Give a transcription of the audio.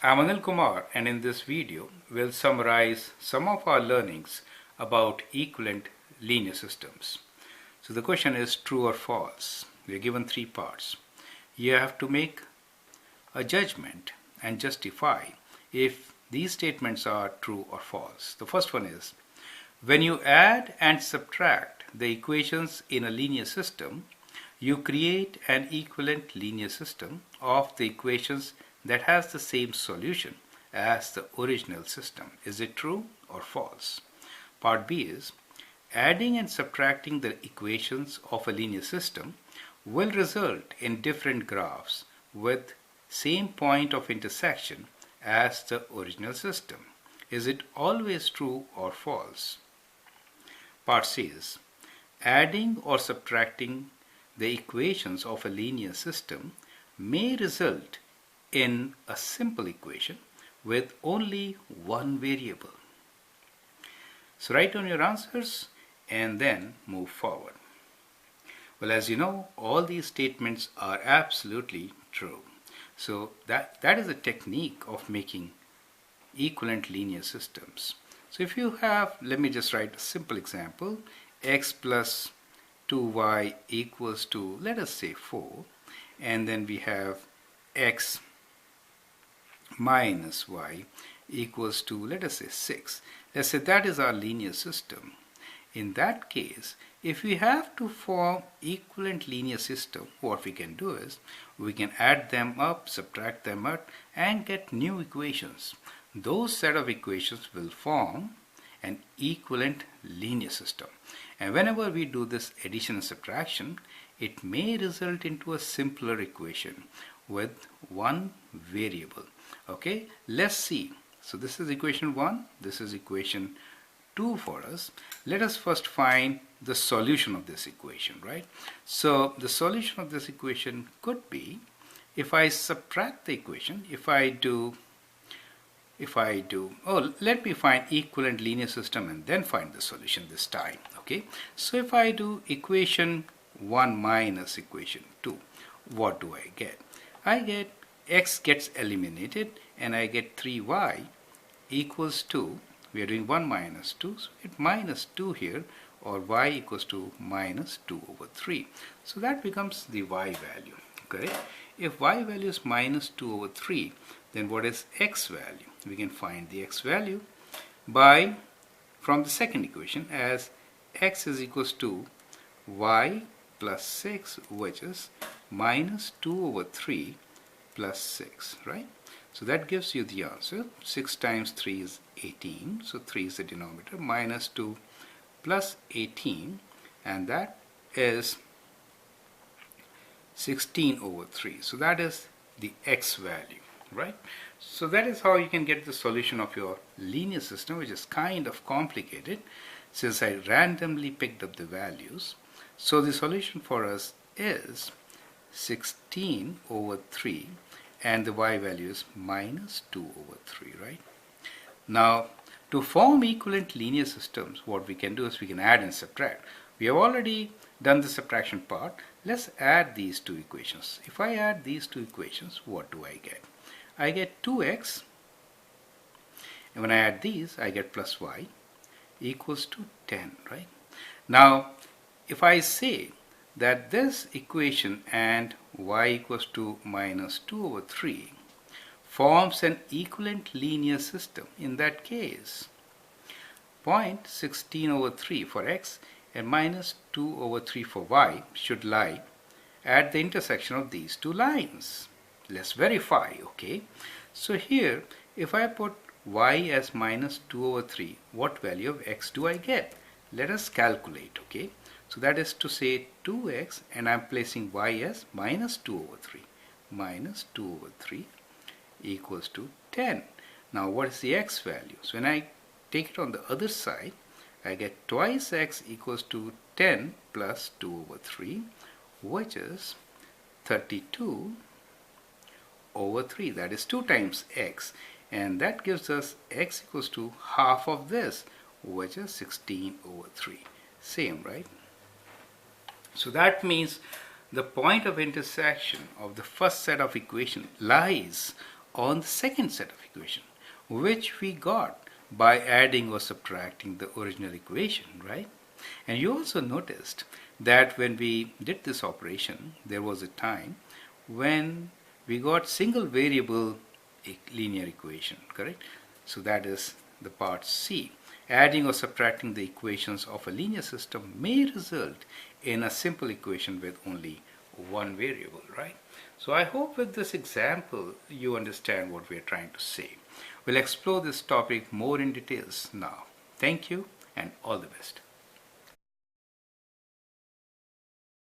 I'm Anil Kumar, and in this video we'll summarize some of our learnings about equivalent linear systems. So the question is true or false. We are given three parts. You have to make a judgment and justify if these statements are true or false. The first one is, when you add and subtract the equations in a linear system, you create an equivalent linear system of the equations that has the same solution as the original system. Is it true or false? Part B is, adding and subtracting the equations of a linear system will result in different graphs with same point of intersection as the original system. Is it always true or false? Part C is, adding or subtracting the equations of a linear system may result in a simple equation with only one variable. So write down your answers and then move forward. Well, as you know, all these statements are absolutely true. So that is a technique of making equivalent linear systems. So if you have, let me just write a simple example, x plus 2y equals to, let us say 4, and then we have x minus y equals to, let us say 6. Let's say that is our linear system. In that case, if we have to form equivalent linear system, what we can do is we can add them up, subtract them out, and get new equations. Those set of equations will form an equivalent linear system. And whenever we do this addition and subtraction, it may result into a simpler equation with one variable. Okay, let's see. So this is equation 1, this is equation 2 for us. Let us first find the solution of this equation, right? So the solution of this equation could be, if I subtract the equation, let me find equivalent linear system and then find the solution this time. Okay, so if I do equation 1 minus equation 2, what do I get? I get x gets eliminated and I get 3y equals to, we are doing 1 minus 2, so it minus 2 here, or y equals to minus 2 over 3. So that becomes the y value. Okay, if y value is minus 2 over 3, then what is x value? We can find the x value from the second equation as x is equals to y plus 6, which is minus 2 over 3 plus 6, right? So that gives you the answer. 6 times 3 is 18, so 3 is the denominator, minus 2 plus 18, and that is 16 over 3. So that is the x value, right? So that is how you can get the solution of your linear system, which is kind of complicated since I randomly picked up the values. So the solution for us is 16 over 3, and the y value is minus 2 over 3, right? Now, to form equivalent linear systems, what we can do is we can add and subtract. We have already done the subtraction part. Let's add these two equations. If I add these two equations, what do I get? I get 2x, and when I add these, I get plus y equals to 10, right? Now, if I say that this equation and y equals to minus 2 over 3 forms an equivalent linear system, in that case, point 16 over 3 for x and minus 2 over 3 for y should lie at the intersection of these two lines. Let's verify, okay? So here, if I put y as minus 2 over 3, what value of x do I get? Let us calculate, okay? So that is to say 2x, and I'm placing y as minus 2 over 3. Minus 2 over 3 equals to 10. Now what is the x value? So when I take it on the other side, I get twice x equals to 10 plus 2 over 3, which is 32 over 3. That is 2 times x, and that gives us x equals to half of this, which is 16 over 3. Same, right? So that means the point of intersection of the first set of equation lies on the second set of equation, which we got by adding or subtracting the original equation, right? And you also noticed that when we did this operation, there was a time when we got single variable linear equation, correct? So that is the part C. Adding or subtracting the equations of a linear system may result in a simple equation with only one variable, right? So I hope with this example you understand what we are trying to say. We'll explore this topic more in details now. Thank you and all the best.